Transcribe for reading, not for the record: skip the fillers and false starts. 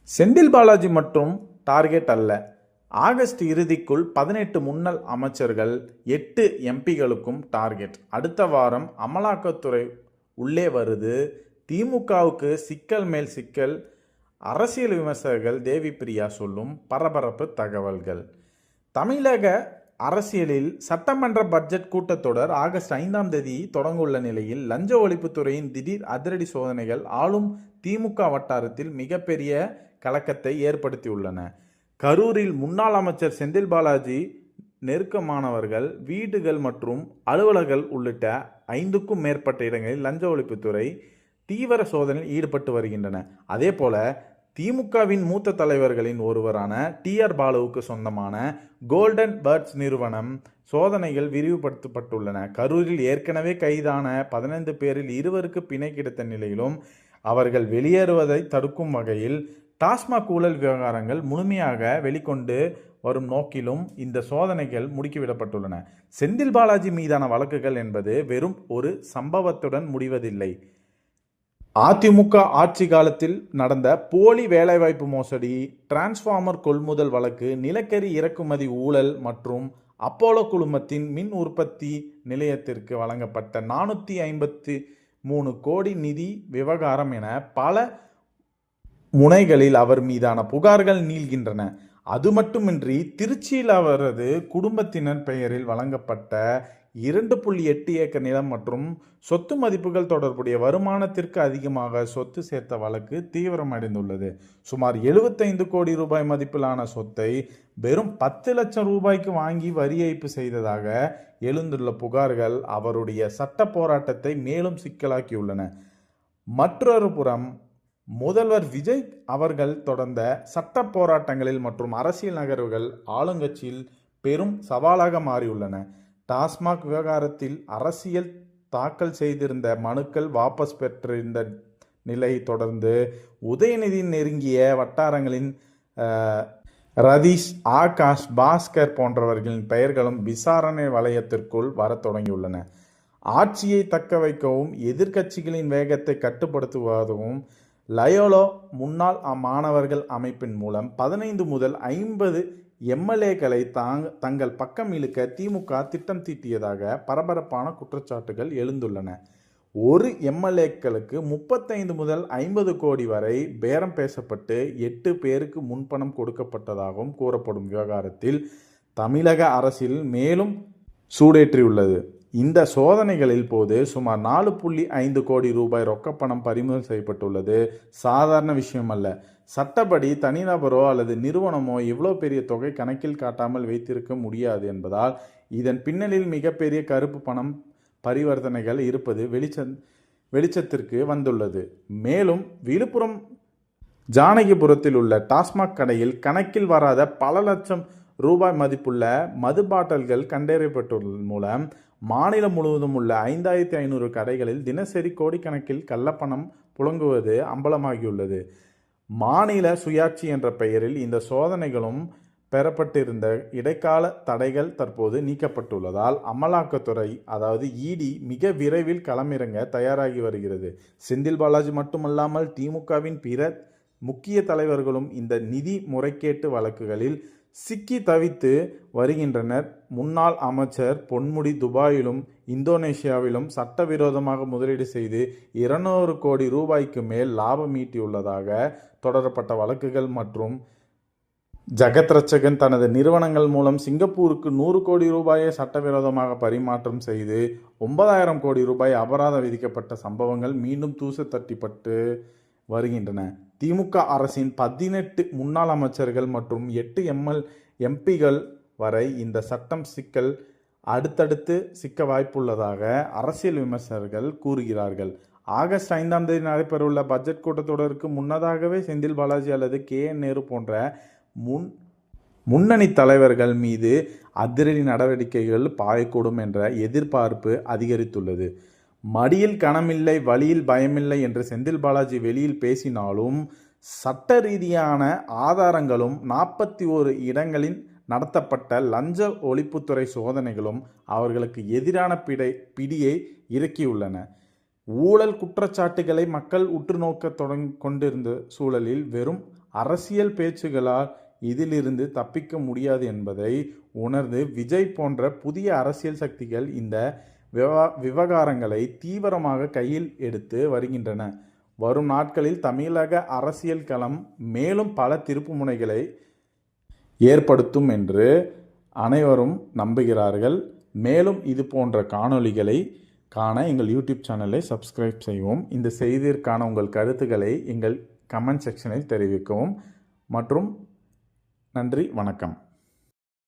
செந்தில் பாலாஜி மற்றும் டார்கெட் அல்ல. ஆகஸ்ட் இறுதிக்குள் 18 முன்னாள் அமைச்சர்கள் 8 எம்பிகளுக்கும் டார்கெட். அடுத்த வாரம் அமலாக்கத்துறை உள்ளே வருது. திமுகவுக்கு சிக்கல் மேல் சிக்கல். அரசியல் விமர்சகர்கள் தேவி பிரியா சொல்லும் பரபரப்பு தகவல்கள். தமிழக அரசியலில் சட்டமன்ற பட்ஜெட் கூட்டத்தொடர் ஆகஸ்ட் 5ஆம் தேதி தொடங்கவுள்ள நிலையில் லஞ்ச ஒழிப்புத்துறையின் திடீர் அதிரடி சோதனைகள் ஆளும் திமுக வட்டாரத்தில் மிகப்பெரிய கலக்கத்தை ஏற்படுத்தியுள்ளன. கரூரில் முன்னாள் அமைச்சர் செந்தில் பாலாஜி நெருக்கமானவர்கள் வீடுகள் மற்றும் அலுவலர்கள் உள்ளிட்ட 5க்கும் மேற்பட்ட இடங்களில் லஞ்ச ஒழிப்புத்துறை தீவிர சோதனையில் ஈடுபட்டு வருகின்றன. அதேபோல திமுகவின் மூத்த தலைவர்களின் ஒருவரான TR பாலுவுக்கு சொந்தமான கோல்டன் பேர்ட்ஸ் நிறுவனம் சோதனைகள் விரிவுபடுத்தப்பட்டுள்ளன. கரூரில் ஏற்கனவே கைதான 15 பேரில் 2 பிணை கிடைத்த நிலையிலும் அவர்கள் வெளியேறுவதை தடுக்கும் வகையில் டாஸ்மாக் ஊழல் விவகாரங்கள் முழுமையாக வெளிக்கொண்டு வரும் நோக்கிலும் இந்த சோதனைகள் முடுக்கிவிடப்பட்டுள்ளன. செந்தில் பாலாஜி மீதான வழக்குகள் என்பது வெறும் ஒரு சம்பவத்துடன் முடிவதில்லை. அதிமுக ஆட்சி காலத்தில் நடந்த போலி வேலைவாய்ப்பு மோசடி, டிரான்ஸ்பார்மர் கொள்முதல் வழக்கு, நிலக்கரி இறக்குமதி ஊழல் மற்றும் அப்போலோ குழுமத்தின் மின் உற்பத்தி நிலையத்திற்கு வழங்கப்பட்ட 453 கோடி நிதி விவகாரம் என பல முனைகளில் அவர் மீதான புகார்கள் நீள்கின்றன. அது மட்டுமின்றி திருச்சியில் அவரது குடும்பத்தினர் பெயரில் வழங்கப்பட்ட 2.8 ஏக்கர் நிலம் மற்றும் சொத்து மதிப்புகள் தொடர்புடைய வருமானத்திற்கு அதிகமாக சொத்து சேர்த்த வழக்கு தீவிரமடைந்துள்ளது. சுமார் 75 கோடி ரூபாய் மதிப்பிலான சொத்தை வெறும் 10 லட்சம் ரூபாய்க்கு வாங்கி வரி ஏய்ப்பு செய்ததாக எழுந்துள்ள புகார்கள் அவருடைய சட்ட போராட்டத்தை மேலும் சிக்கலாக்கியுள்ளன. மற்றொரு புறம் முதல்வர் விஜய் அவர்கள் தொடர்ந்த சட்ட போராட்டங்களில் மற்றும் அரசியல் நகர்வுகள் ஆளுங்கட்சியில் பெரும் சவாலாக மாறியுள்ளன. டாஸ்மாக் விவகாரத்தில் அரசியல் தாக்கல் செய்திருந்த மனுக்கள் வாபஸ் பெற்றிருந்த நிலை தொடர்ந்து உதயநிதி நெருங்கிய வட்டாரங்களின் ரதீஷ், ஆகாஷ், பாஸ்கர் போன்றவர்களின் பெயர்களும் விசாரணை வளையத்திற்குள் வர தொடங்கியுள்ளன. ஆட்சியை தக்க வைக்கவும் எதிர்க்கட்சிகளின் வேகத்தை கட்டுப்படுத்துவதும் லயோலா முன்னாள் மாணவர்கள் அமைப்பின் மூலம் 15 முதல் 50 எம்எல்ஏக்களை தங்கள் பக்கம் இழுக்க திமுக திட்டம் தீட்டியதாக பரபரப்பான குற்றச்சாட்டுகள் எழுந்துள்ளன. ஒரு எம்எல்ஏக்களுக்கு 35 முதல் 50 கோடி வரை பேரம் பேசப்பட்டு 8 பேருக்கு முன்பணம் கொடுக்கப்பட்டதாகவும் கூறப்படும் விவகாரத்தில் தமிழக அரசில் மேலும் சூடேற்றியுள்ளது. இந்த சோதனைகளில் போது சுமார் 4.5 கோடி ரூபாய் ரொக்கப்பணம் பறிமுதல் செய்யப்பட்டுள்ளது. சாதாரண விஷயம் அல்ல. சட்டப்படி தனிநபரோ அல்லது நிறுவனமோ இவ்வளோ பெரிய தொகை கணக்கில் காட்டாமல் வைத்திருக்க முடியாது என்பதால் இதன் பின்னணியில் மிகப்பெரிய கருப்பு பணம் பரிவர்த்தனைகள் இருப்பது வெளிச்சத்திற்கு வந்துள்ளது. மேலும் விழுப்புரம் ஜானகிபுரத்தில் உள்ள டாஸ்மாக் கடையில் கணக்கில் வராத பல லட்சம் ரூபாய் மதிப்புள்ள மது பாட்டில்கள் கண்டறியப்பட்டுள்ளதன் மூலம் மாநிலம் முழுவதும் உள்ள 5500 கடைகளில் தினசரி கோடிக்கணக்கில் கள்ளப்பணம் புழங்குவது அம்பலமாகியுள்ளது. மாநில சுயாட்சி என்ற பெயரில் இந்த சோதனைகளும் பெறப்பட்டிருந்த இடைக்கால தடைகள் தற்போது நீக்கப்பட்டுள்ளதால் அமலாக்கத்துறை அதாவது ED மிக விரைவில் களமிறங்க தயாராகி வருகிறது. செந்தில் பாலாஜி மட்டுமல்லாமல் திமுகவின் பிற முக்கிய தலைவர்களும் இந்த நிதி முறைகேட்டு வழக்குகளில் சிக்கி தவித்து வருகின்றனர். முன்னாள் அமைச்சர் பொன்முடி துபாயிலும் இந்தோனேஷியாவிலும் சட்டவிரோதமாக முதலீடு செய்து 200 கோடி ரூபாய்க்கு மேல் லாபம் ஈட்டியுள்ளதாக தொடரப்பட்ட வழக்குகள் மற்றும் ஜகத் ரட்சகன் தனது நிறுவனங்கள் மூலம் சிங்கப்பூருக்கு 100 கோடி ரூபாயை சட்டவிரோதமாக பரிமாற்றம் செய்து 9000 கோடி ரூபாய் அபராதம் விதிக்கப்பட்ட சம்பவங்கள் மீண்டும் தூசு தட்டிப்பட்டு வருகின்றன. திமுக அரசின் 18 முன்னாள் அமைச்சர்கள் மற்றும் 8 எம்பிகள் வரை இந்த சட்டம் சிக்கல் அடுத்தடுத்து சிக்க வாய்ப்புள்ளதாக அரசியல் விமர்சகர்கள் கூறுகிறார்கள். ஆகஸ்ட் 5ஆம் தேதி நடைபெறவுள்ள பட்ஜெட் கூட்டத்தொடருக்கு முன்னதாகவே செந்தில் பாலாஜி அல்லது KN நேரு போன்ற முன்னணி தலைவர்கள் மீது அதிரடி நடவடிக்கைகள் பாயக்கூடும் என்ற எதிர்பார்ப்பு அதிகரித்துள்ளது. மடியில் கனமில்லை, வழியில் பயமில்லை என்று செந்தில் பாலாஜி வெளியில் பேசினாலும் சட்ட ரீதியான ஆதாரங்களும் 41 இடங்களில் நடத்தப்பட்ட லஞ்ச ஒழிப்புத்துறை சோதனைகளும் அவர்களுக்கு எதிரான பிடியை இறக்கியுள்ளன. ஊழல் குற்றச்சாட்டுகளை மக்கள் உற்று நோக்க கொண்டிருந்த சூழலில் வெறும் அரசியல் பேச்சுகளால் இதிலிருந்து தப்பிக்க முடியாது என்பதை உணர்ந்து விஜய் போன்ற புதிய அரசியல் சக்திகள் இந்த விவகாரங்களை தீவிரமாக கையில் எடுத்து வருகின்றன. வரும் நாட்களில் தமிழக அரசியல் களம் மேலும் பல திருப்புமுனைகளை ஏற்படுத்தும் என்று அனைவரும் நம்புகிறார்கள். மேலும் இது போன்ற காணொளிகளை காண எங்கள் யூடியூப் சேனலை சப்ஸ்கிரைப் செய்வோம். இந்த செய்திற்கான உங்கள் கருத்துக்களை எங்கள் கமெண்ட் செக்ஷனில் தெரிவிக்கவும். மற்றும் நன்றி, வணக்கம்.